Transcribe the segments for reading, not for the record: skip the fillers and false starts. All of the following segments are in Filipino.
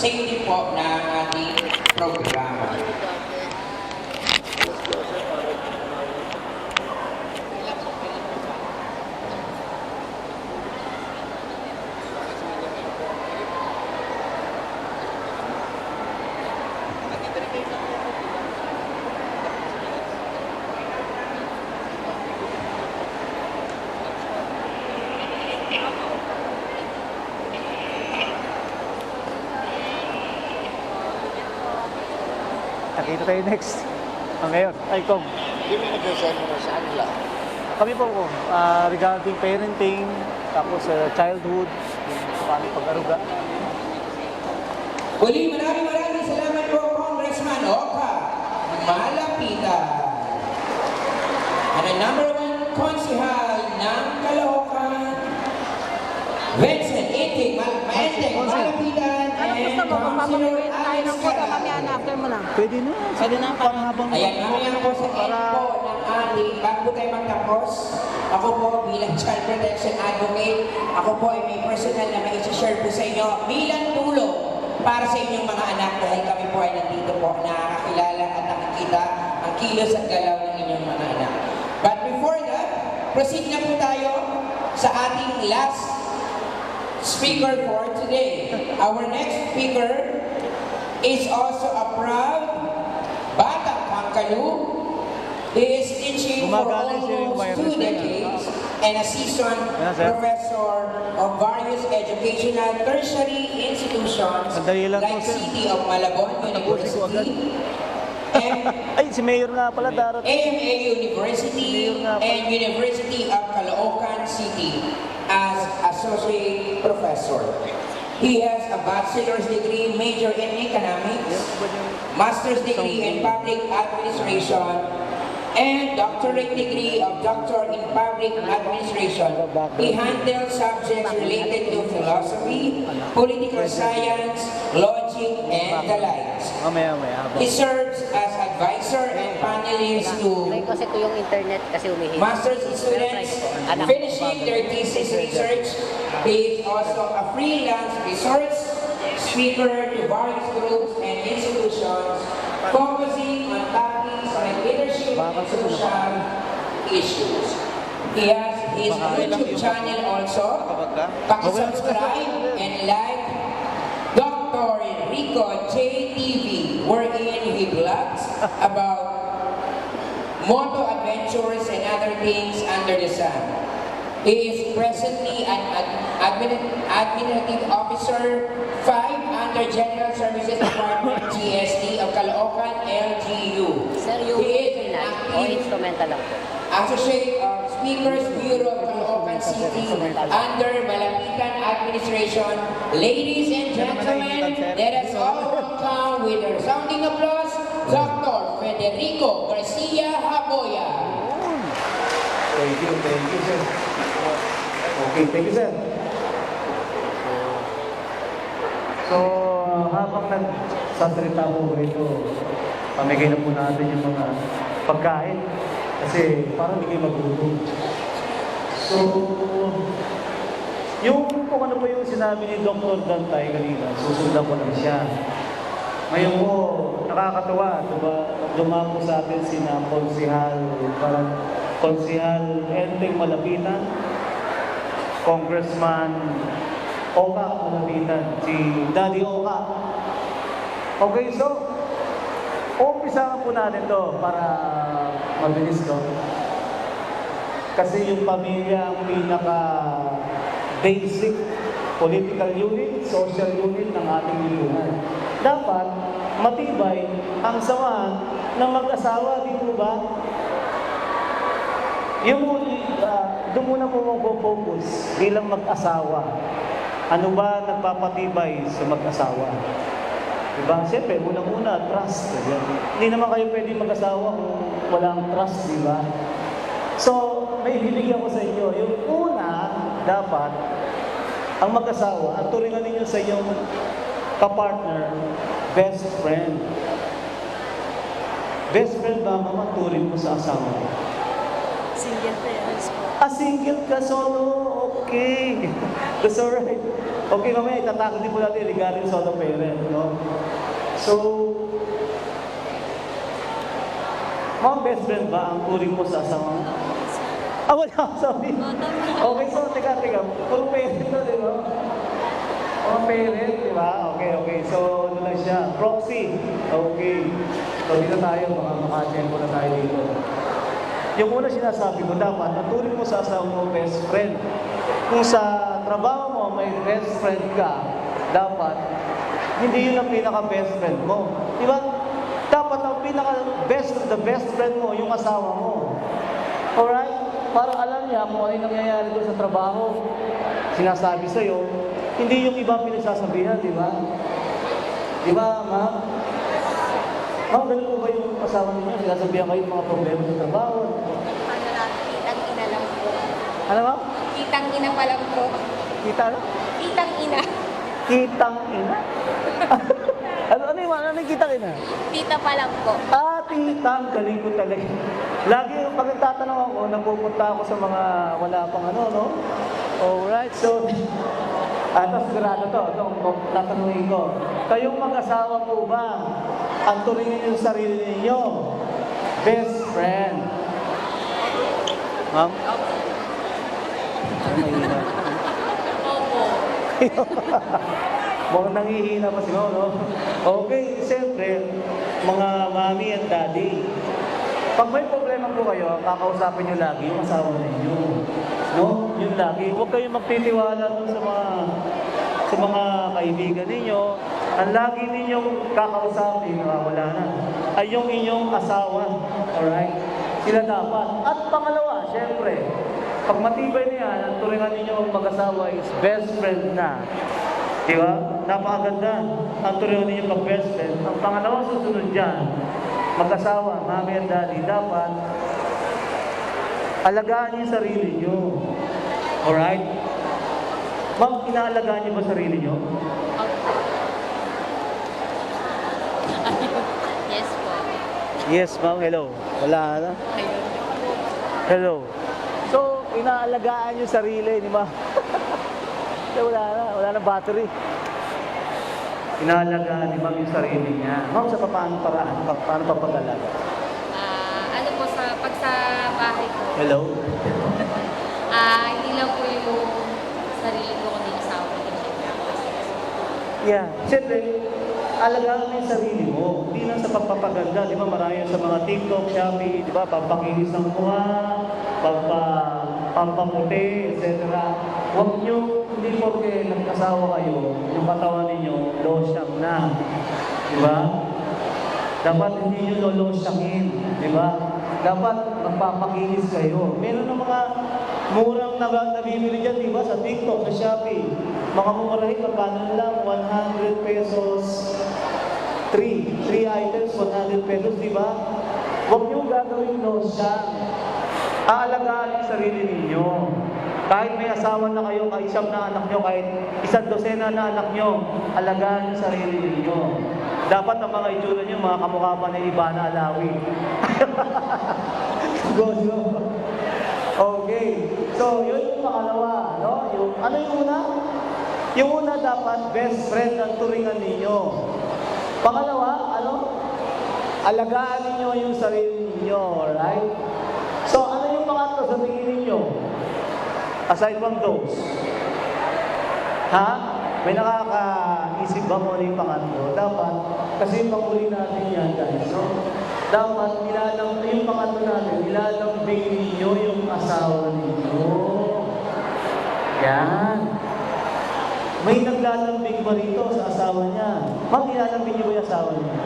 safety po ng ating programa. Nakita tayo next. Ngayon, ay Kong. Hindi mo nag-send mo sa kanila. Kami po Kong, regarding parenting, tapos childhood, yung paano pag-aruga. Muli, maraming salamat po, Congressman Oka Malapitan. At ang number 1 konsihal ng Caloocan, Vincent Itik Malapitan, Ano and gusto mo? Councilor Magpapamigay tayo Alex ng photo Caral. mamaya na after mo na. Pwede na. Pwede na, Panghabang. Ayan, mamaya po sa end po ng ating, bago tayo magtapos, ako po bilang Child Protection Advocate, ako po ay may personal na may share po sa inyo bilang tulong para sa inyong mga anak dahil kami po ay nandito po nakakilala at nakikita ang kilos at galaw ng inyong mga anak. But before that, proceed na po tayo sa ating last speaker for today. Our next speaker is also a proud Batang Kangkalu. He is teaching for almost 2 decades and a seasoned professor of various educational tertiary institutions like City of Malabon University, Ay, si Mayor nga pala darating. AMA University, and University of Caloocan City as associate professor. He has a bachelor's degree, major in economics, master's degree in public administration, and doctorate degree of doctor in public administration. He handles subjects related to philosophy, political science, logic, and the likes. Mamaya. He serves as advisor and panelist to Try kasi ito yung internet kasi umihi. master's students finishing their thesis research. He is also a freelance research speaker to various groups and institutions focusing on topics like leadership and social issues. He has his YouTube channel also. Pakisubscribe and like Dr. Enrico JTV, wherein he blogs about moto adventures and other things under the sun. He is presently an Administrative Officer 5 under General Services Department GSD of Caloocan LGU. Sir, yung He is an o active instrumental lang po. Associate of Speakers Bureau of Caloocan City under Malapitan Administration. Ladies and gentlemen, let us all welcome with a resounding applause, Dr. Federico Garcia Haboya. Thank you, sir. Okay, thank you, sir. So, habang nagsasalita po rito, pamigay na po natin yung mga pagkain kasi parang hindi kayo magutom. So, yung kung ano po yung sinabi ni Dr. Dantay kanina, susundan ko lang siya. Ngayon po, nakakatuwa, diba? Dumako sa atin si na Konsihal Enteng Malapitan, Congressman Oka Malapitan, si Daddy Oka. Okay, so, umpisahan po natin to para mabilis to. Kasi yung pamilya ang pinaka-basic political unit, social unit ng ating lipunan. Dapat matibay ang samahan ng mag-asawa, di po ba? Yung doon muna po mag-focus bilang mag-asawa. Ano ba nagpapatibay sa mag-asawa? Diba? Siyempre, unang-una, trust. Diba? Hindi naman kayo pwede mag-asawa kung walang trust, di ba? So, may hilig ako sa inyo. Yung una, dapat, ang mag-asawa, ang turingan ninyo sa inyong kapartner, best friend. Best friend ba, mama, turing mo sa asawa mo? Single parents po. Single ka, solo, okay. That's alright. Okay, mamaya itatakot din po natin regarding sa other parent, no? So, mga best friend ba ang turing mo sa asawa mo? Ah, wala, sorry. Okay, so, teka. Puro parent na, di ba? Mga parent, di ba? Okay. So, ano lang siya? Proxy. Okay. So, dito tayo. Baka maka-tempo na tayo dito. Yung una sinasabi ko, dapat ang turing mo sa asawa mo best friend. Kung sa trabaho mo may best friend ka, dapat hindi yun ang pinaka-best friend mo. Di ba? Dapat ang the best friend mo, yung asawa mo. Alright? Para alam niya kung ano yung nangyayari doon sa trabaho. Sinasabi sa'yo, hindi yung iba pinagsasabihan, di ba? Di ba, ma'am? Ma'am, ganun po ba yung asawa ninyo? Sinasabihan kayo yung mga problema sa trabaho? Kitang-ina lang po. Ano, ma'am? Kitang-ina pa lang po. Kita na? Kitang-ina. Kitang ina? ano yung kitang ina? Tita pa lang po. Ah, tita, ang galing ko talaga. Lagi, pag nagtatanong ako, napupunta ako sa mga wala pang ano, no? Alright, so, tapos sigurado to, tatanungin ko. Kayong mag-asawa po ba, ang turingin yung sarili ninyo, best friend? Ma'am? Opo. Mukhang nangihina pa si Ma'am, no? Okay, siyempre, mga mami and daddy, pag may problema po kayo, kakausapin nyo lagi yung asawa ninyo. No? Yun lagi. Huwag kayong magtitiwala dun sa mga kaibigan ninyo. Ang lagi ninyong kakausapin, wala na, ay yung inyong asawa. Alright? Sila dapat. At pangalawa, siyempre, pag matibay niya, ang turingan ninyo mag-asawa is best friend na. Diba? Napakaganda. Ang turingan ninyo pag best friend. Ang pangalawang susunod dyan, mag-asawa, mami at daddy, dapat alagaan niyo yung sarili niyo. Alright? Ma'am, inaalagaan niyo ba sarili niyo? Yes po. Yes, ma'am. Hello. Wala na. Hello. So, inaalagaan niyo sarili, di ba? Wala na battery. Inaalagaan ni ma'am yung sarili niya. Ma'am, sa paano paraan? Paano pa pag-alaga? Ano po, pag sa bahay ko, Hello? hindi lang po yung sarili ko kundi asawa ko. Yeah. Siyempre, alagaan mo yung sarili mo. Hindi lang sa pagpapaganda. Di ba marami sa mga TikTok, Shopee, di ba? Pampakinis ng mukha, pampaputi, etc. Huwag nyo, hindi porke nagkasawa kayo, yung katawan ninyo, losyang na. Di ba? Dapat hindi nyo lolosyakin. Di ba? Dapat magpapakinis kayo. Meron ng mga murang nabibili dyan, di ba? Sa TikTok, sa Shopee. Mga mumurahin, paano lang, 100 pesos. 3 items, 100 pesos, di ba? Huwag nyo gagawin losyang. Aalagaan yung sarili ninyo. Kahit may asawa na kayo, kahit isang na anak nyo, kahit isang dosena na anak nyo, alagaan yung sarili ninyo. Dapat ang mga itsura nyo, mga kamukha pa na Ivana Alawi. Go. Okay. So, yun yung pangalawa. No? Ano yung una? Yung una dapat, best friend ang turingan ninyo. Pangalawa, ano? Alagaan ninyo yung sarili ninyo. Alright? So, ano yung pangatlo sa tingin ninyo? Aside from those. Ha? May nakakaisip ba mo ano yung pangatlo? Dapat, kasi panguli natin yan, guys. So, dapat, yung pangatlo natin, ilalambing ninyo yung asawa ninyo. Yan. May naglalambing ba rito sa asawa niya? Ma'am, ilalambing niyo ba yung asawa niya?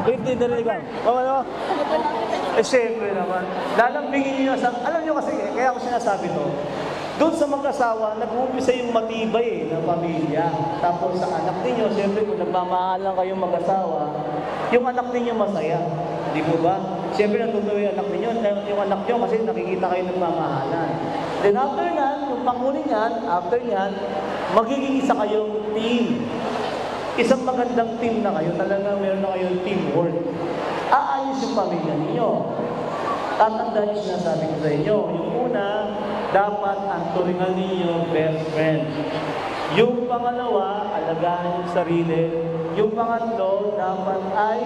Hindi, narinig ba? Ano? Siyempre naman. Lalambingin niyo yung asawa. Alam niyo kasi, kaya ako sinasabi to, doon sa mag-asawa, nag-uumpisa yung matibay ng pamilya. Tapos sa anak ninyo, siyempre kung nagmamahalan kayong mag-asawa, yung anak ninyo masaya. Di mo ba? Siyempre natutuwa yung anak ninyo, yung anak nyo kasi nakikita kayo nagmamahalan. Then after yan, yung panghuli niyan, after yan, magiging isa kayong team. Isang magandang team na kayo, talaga meron na kayong teamwork. Aayos yung pamilya ninyo. Tatandaan yung sinasabi ko sa inyo. Yung dapat ang turingan ninyo best friend. Yung pangalawa, alagaan yung sarili. Yung pangatlo, dapat ay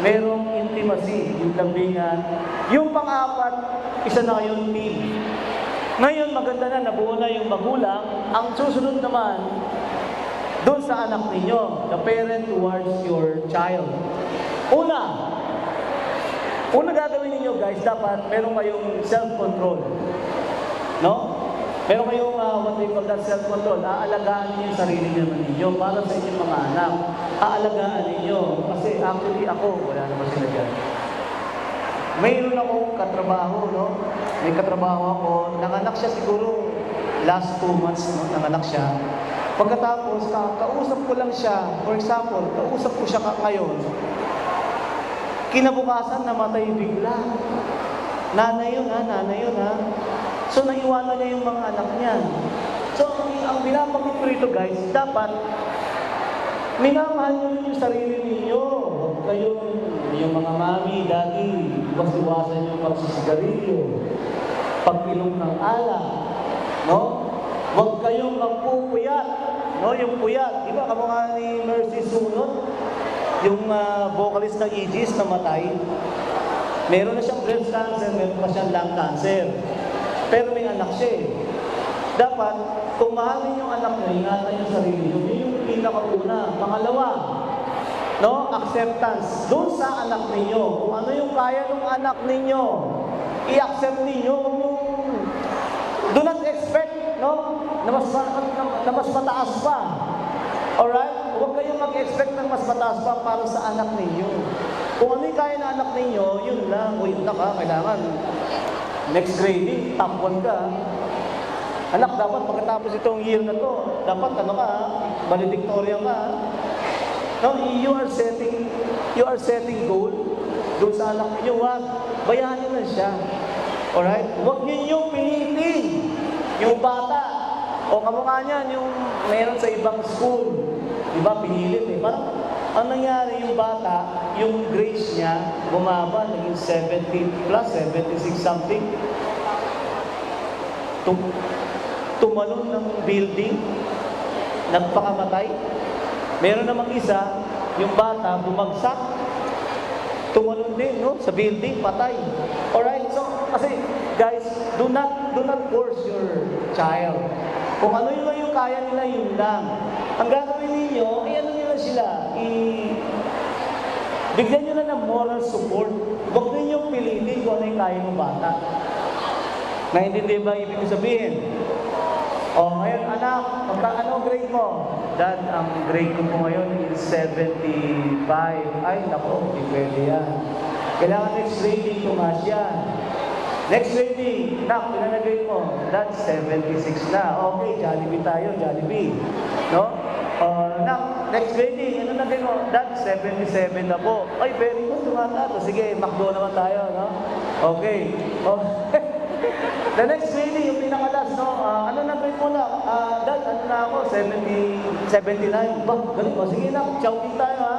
merong intimacy, yung lambingan. Yung pang-apat, isa na kayong team. Ngayon, maganda na, nabuo na yung magulang. Ang susunod naman, doon sa anak ninyo, the parent towards your child. Una gagawin ninyo guys, dapat meron kayong self-control. No? Meron kayong what they call that self-control. Aalagaan ninyo yung sarili ninyo para sa inyong mga anak. Aalagaan ninyo. Kasi actually ako, wala naman sila dyan. Mayroon akong katrabaho, no? May katrabaho ako. Nanganak siya siguro last 2 months, no? Nanganak siya. Pagkatapos, kausap ko lang siya. For example, kausap ko siya ngayon. Kinabukasan, namatay bigla. Nanay yun ha. So, naiwanan niya yung mga anak niya. So, ang binabagit ko rito guys, dapat minamahal niyo yung sarili ninyo. Huwag kayong, yung mga mami, daddy, iwasan yung pagsisigarilyo, pag-inom ng alak, no? Huwag kayong magpupuyat, no? Yung puyat, di ba kamukha ni Mercy Sunod? Yung vocalist ng Aegis na matay. Meron na siyang breast cancer, meron pa siyang lung cancer. Pero may anak siya eh. Dapat, kung mahalin yung anak niyo, ingatan yung sarili niyo. Yun yung pinakauna. Pangalawa, no? Acceptance. Doon sa anak ninyo. Kung ano yung kaya ng anak ninyo, i-accept ninyo. Do not expect, no? Na mas mataas pa. Alright? Huwag kayong mag-expect ng mas mataas pa para sa anak ninyo. Kung ano yung kaya ng anak ninyo, yun lang. O yun na ka, kailangan next grading, top 1 ka. Anak, dapat pagkatapos itong year na to, dapat ano ka, valedictorian ka. No, you are setting goal doon sa anak niyo. Wag, bayahan niyo na siya. Alright? Huwag niyo pilitin yung bata. O kamukha niyan, yung meron sa ibang school. Diba, pinilit eh. Parang, ang nangyari yung bata, yung grades niya, bumaba, naging 70 plus, 76 something. Tumalon ng building, nagpakamatay. Meron namang isa, yung bata, bumagsak, tumalon din, no? Sa building, patay. Alright, so, kasi, guys, do not force your child. Kung ano yung kaya nila, yun lang. Ang gagawin ninyo, ano nila sila, bigyan nyo na ng moral support. Huwag ninyong pilitin kung ano yung kaya ng bata. Naintindihan ba ibig sabihin? O, ngayon, anak, ano grade mo? Dad, ang grade ko po ngayon is 75. Ay, nako, hindi pwede yan. Kailangan next grading tumas yan. Next grading, nak, pinanagay mo. Dad, 76 na. Okay, Jollibee tayo, Jollibee. No? Nak, next grading, ano nagay mo? Dad, 77 na po. Ay, very good, tumatato. Sige, McDo naman tayo, no? Okay. The next grading, yung pinakalas, no? Ano nagay mo na? Dad, ano na ako? 79. Ba, galing mo. Sige na, chowking tayo, ha?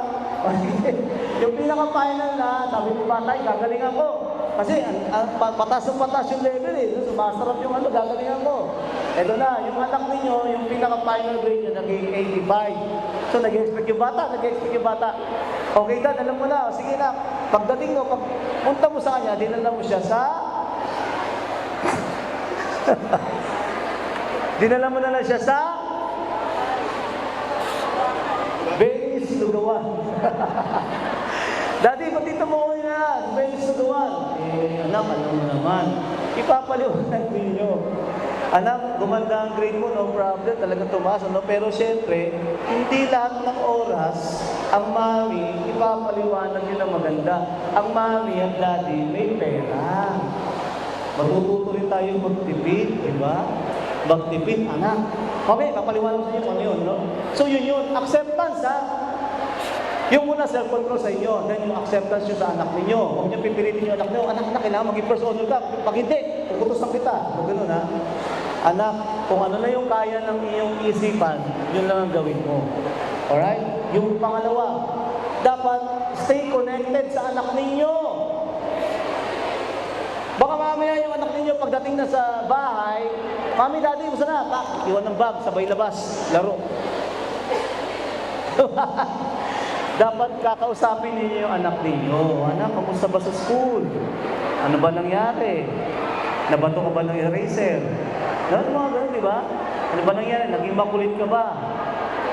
Yung pinaka-final na, sabi mo ba tayo, gagalingan ko. Kasi patas yung level eh. Sumasarap yung gagalingan ko. Ito na, yung anak ninyo, yung pinaka-final grade niya, naging 85. So, nag-expect yung bata. Okay, Dad, alam mo na. Sige na, pagdating mo, punta mo sa kanya, dinala mo siya sa... dinala mo na lang siya sa... Venice, Lugawan. Daddy, patito mo ko na, Venice, Lugawan. Anak, alam mo naman. Ipapaliwanag ninyo. Anak, gumanda ang grade mo, no problem, talagang tumaas, no? Pero syempre, hindi lahat ng oras, ang mami, ipapaliwanag yun na maganda. Ang mami at daddy, may pera. Matututo rin tayo magtipid, di ba? Magtipid, anak. Okay, papaliwanag sa inyo kung ano yun, no? So yun, acceptance, ha? Yung muna self-control sa inyo, then yung acceptance nyo sa anak ninyo. Huwag nyo pipilitin yung anak nyo, anak, kailangan maging first honor ka. Pag hindi, puputusan kita. Huwag ganun, ha? Anak, kung ano na yung kaya ng iyong isipan, yun lang ang gawin mo. Alright? Yung pangalawa, dapat stay connected sa anak ninyo. Baka mamaya yung anak ninyo pagdating na sa bahay, Mami, Daddy, gusto na? Tak, iwan ng bag, sabay labas, laro. Dapat kakausapin ninyo yung anak ninyo. Anak, kamusta ba sa school? Ano ba nangyari? Nabato ka ba ng eraser? Ano mga ganun, di ba? Ano ba nangyari? Naging makulit ka ba?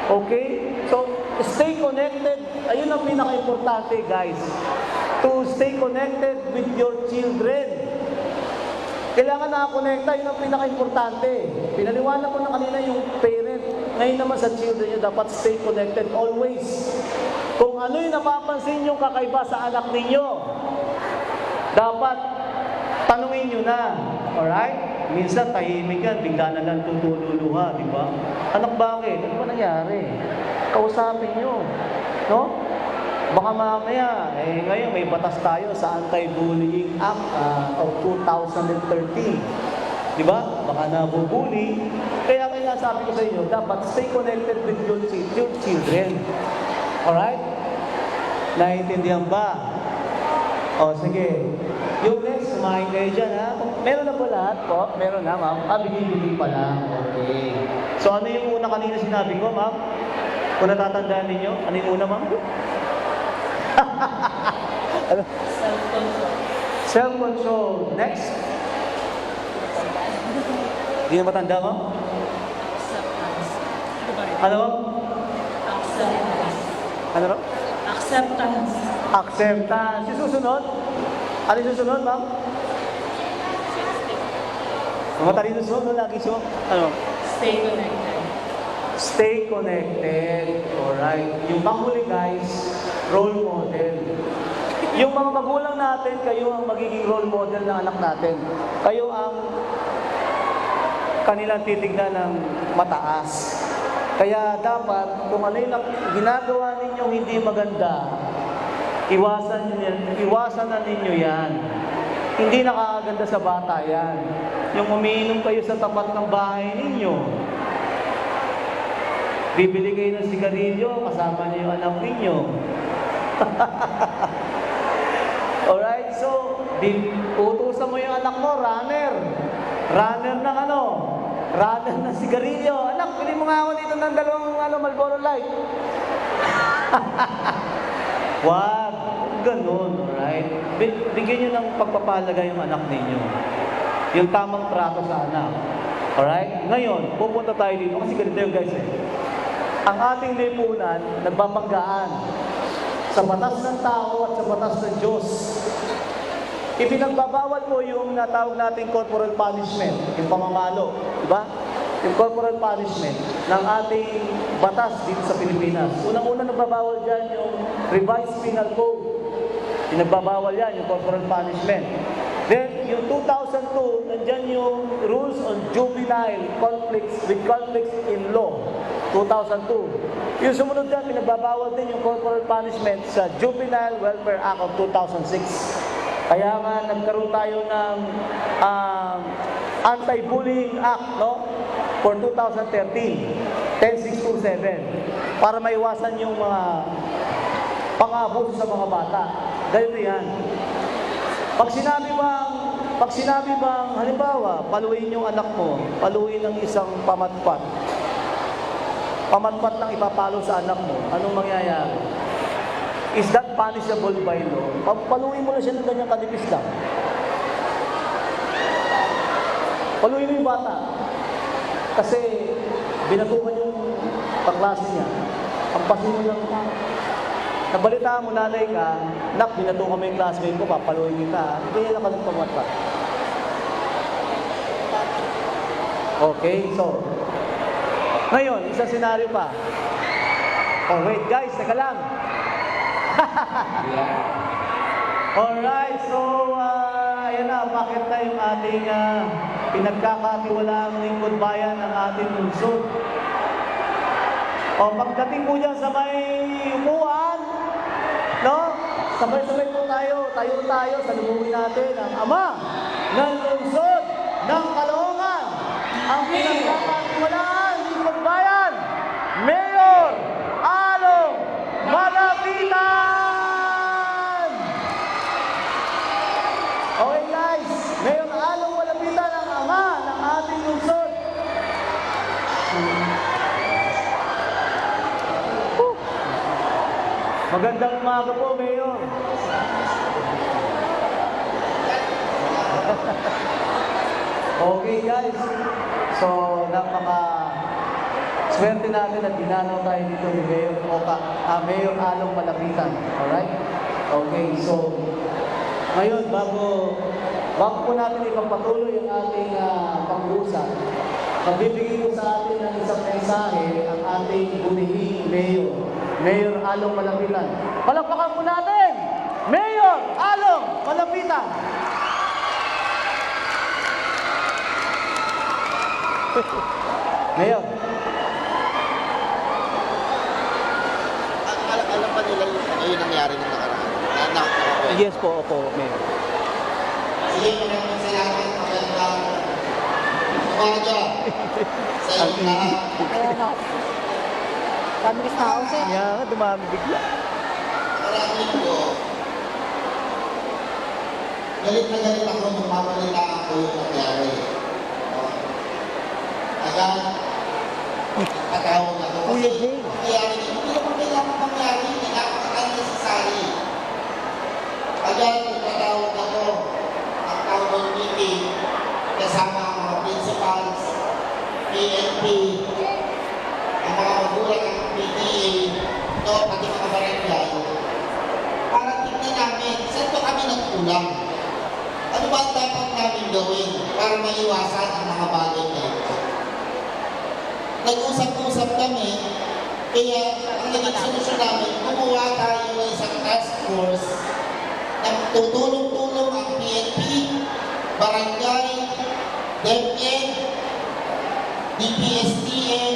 Okay? So, stay connected. Ayun ang pinaka-importante, guys. To stay connected with your children. Kailangan nakakonekta, yun ang pinaka-importante. Pinaliwanag ko na kanina yung parent. Ngayon naman sa children nyo, dapat stay connected always. Kung ano yung napapansin yung kakaiba sa anak ninyo, dapat tanungin nyo na. Alright? Minsan tahimik yan, bigla na lang tutululuha, di ba? Anak, bakit? Ano ba nangyari? Kausapin nyo. No? Baka mamaya, ngayon may batas tayo sa Anti-Bullying Act of 2013. Di ba? Baka nabubuli. Kaya sabi ko sa inyo, dapat stay connected with your children. Alright? Naiintindihan ba? O, sige. Yung next, kumain kayo dyan, ha? Meron na po lahat po? Meron na, ma'am? Bigay-bigay pa lang. Okay. So, ano yung una kanina sinabi ko, ma'am? Kung natatandaan ninyo, ano yung una, ma'am? Ano? Self-control. Next. Hindi na matanda, ma'am? Ano, ma'am? Ano, ma'am? Acceptance. Acceptance. Yung susunod? Ano yung susunod, ma'am? Matalino susunod, lagi susunod. Ano? Stay connected. Stay connected. Alright. Yung panghuli, guys, role model. Yung mga magulang natin, kayo ang magiging role model ng anak natin. Kayo ang kanilang titignan ng mataas. Kaya dapat, kung ano yung ginagawa ninyo hindi maganda, iwasan na ninyo yan. Hindi nakakaganda sa bata yan. Yung umiinom kayo sa tapat ng bahay ninyo, bibili kayo ng sigarilyo, kasama niyo yung anak ninyo. Alright, so, utusan mo yung anak mo, runner. Runner ng ano? Runner ng sigarilyo. Anak, pili mo nga ako dito ng dalawang Marlboro Light. Wag, ganun, alright? Bigyan nyo ng pagpapahalaga yung anak ninyo. Yung tamang trato sa anak. Alright? Ngayon, pupunta tayo dito. Kasi ganito yung guys eh. Ang ating lipunan, nagbabanggaan sa batas ng tao at sa batas ng Diyos. Ipinagbabawal mo yung natawag nating corporal punishment, yung pamamalo, di ba? Yung corporal punishment ng ating batas dito sa Pilipinas. Unang-una nagbabawal dyan yung revised penal code. Pinagbabawal yan, yung corporal punishment. Then, yung 2002, nandyan yung rules on juvenile conflicts in law. 2002. Yung sumunod dyan, pinagbabawal din yung corporal punishment sa Juvenile Welfare Act of 2006. Kaya nga, nagkaroon tayo ng Anti-Bullying Act, no? For 2013, 10627, para maiwasan yung mga pang-abuso sa mga bata. Ganito yan. Pag sinabi bang, halimbawa, paluin yung anak mo, paluin ng isang pamatpat lang ipapalo sa anak mo, anong mangyayari? Is that punishable by law? Paluin mo na siya ng ganyang kanipis lang. Paluin mo yung bata. Kasi binatukan yung kaklase niya. Ang pasin mo lang. Nabalitaan mo, nanay ka, nak, binatukan mo yung classmate ko, papaluin kita. Ganyan lang ka ng pamatpat. Okay, so, ngayon, isang senaryo pa. Oh, wait, guys, teka lang. Alright, so, ayan na, bakit na yung ating pinagkakatiwalaang lingkod bayan ng ating lungsod. O, pagdating po dyan sa may upuan, no? Sabay-sabay po tayo, tayo sa lumuwi natin ang Ama ng lungsod ng Caloocan, ang pinagkakatiwalaan lingkod bayan, Mayor Along Malapitan! Okay guys, Mayor Magandang umaga po, Mayor. Okay guys, so swerte natin at dinanaw tayo dito ni Mayor Mayor Along Malapitan. Alright? Okay, so ngayon bago po natin ipagpatuloy ang ating pag-uusap, magbibigay ko sa atin ng isang mensahe ang ating bunihing Mayor Along Malapitan. Palakpakan po natin! Mayor Along Malapitan! Mayor, Alam ba nila yung nangyari ng nakaraan? Yes po, opo, Mayor. Sige, maraming salamat. Magandang umaga sa inyong lahat. Kaya na. Dami kasi tao, sir. Kaya nga, dumami bigla. Maraming ko. Galit na galit ako nung mapalitaan ko yung nangyari. Agad, patawag ako. Kasi nangyari, hindi naman kailangan mangyari. Pinapakakan necessary. Agad, patawag ako. Ang town meeting kasama ang mga principals, PNP, ang mga magulang ng PTA, no, pati mga barangay, para tignan namin saan ba kami nagkulang. Ano ba ang dapat namin gawin para maiwasan ang mga bagay na ito? Nag-usap-usap kami, kaya ang naging solusyon namin, gumawa tayo ng isang task force na tutulong-tulong ang PNP, barangay, DepEd, DPSTN,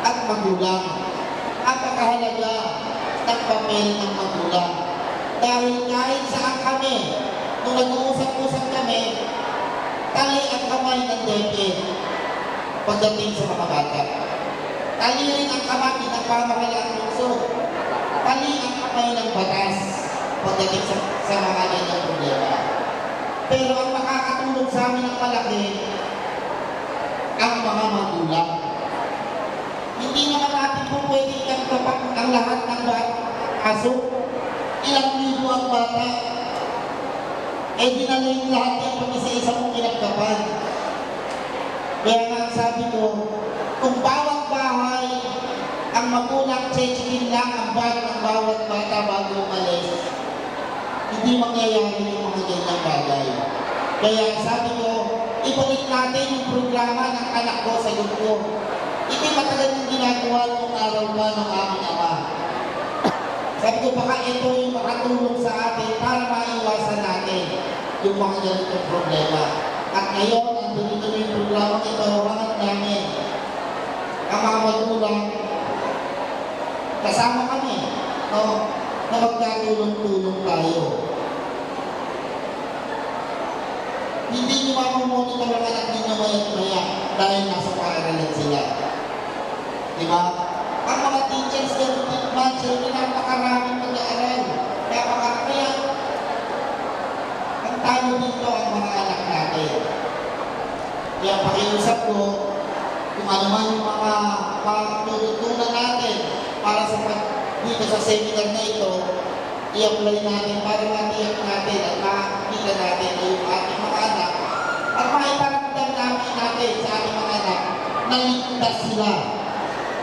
at magulang. Napakahalaga ng papel ng magulang. Dahil kahit saan kami, nung nag-uusap-usap kami, tali ang kamay ng DepEd pagdating sa mga bata. Tali rin ang kamay ng pamahalaang lungsod. Tali ang kamay ng batas pagdating sa mga ganyang problema. Pero ang makakatulong sa amin ng malaki, ang mga magulang. Hindi naman natin po pwedeng kagkapak ang lahat ng aso. Ilang libo ang bata. Eh dinala yung lahat yan pag isa-isa mong kinagkapan. Kaya nga sabi ko, kung bawat bahay ang magulang check-in lang ang bag ng bawat bata bago umalis, hindi mangyayari yung mga ganyang bagay. Kaya sabi ko, ibalik natin yung programa ng anak ko sa grupo. Hindi matagal yung ginagawa nung araw pa ng aming ama. Sabi ko, baka ito yung makatulong sa atin para maiwasan natin yung mga ganitong problema. At ngayon, ang tuloy-tuloy yung programa ito, hangat namin ang mga magulang. Kasama kami, no, na magkatulong-tulong tayo. Hindi nyo mamumonitor ang anak ninyo maya dahil nasa paaralan sila. Di ba? Ang mga teachers ganun din man, sila napakaraming mag-aaral. Kaya ang tayo dito ang mga anak natin. Kaya pakiusap ko, kung ano man yung mga tututunan natin para sa dito sa seminar na ito, i-apply natin para matiyak natin at makikita natin na yung ating mga anak at maiparamdam natin sa ating mga anak na ligtas sila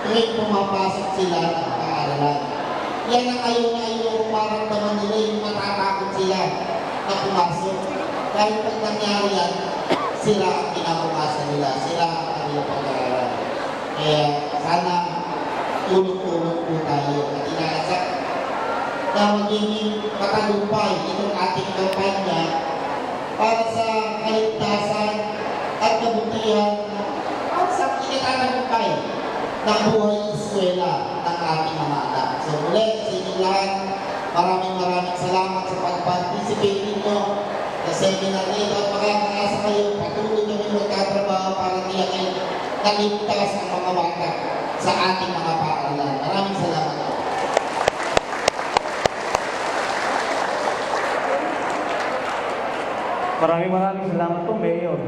tuwing pumapasok sila ng paaralan. Yan ang ayaw na ayaw maramdaman nila yung matatakot sila na pumasok. Dahil pag nangyari yan, sila ang kinabukasan nila, sila ang kanilang pag-aaral. Kaya sana tulong-tulong po tayo at inaasak na magiging matagumpay itong ating kampanya para sa kaligtasan at kabutihan at sa kinatatagumpay ng buhay eskwela ng ating mga anak. So muli, sa inyong lahat, maraming salamat sa pag-participate ninyo sa seminar nito at makakaasa kayo patuloy kami magkatrabaho para tiyakin na ligtas ang mga bata sa ating mga paaralan. Maraming salamat. maraming salamat po, Mayor.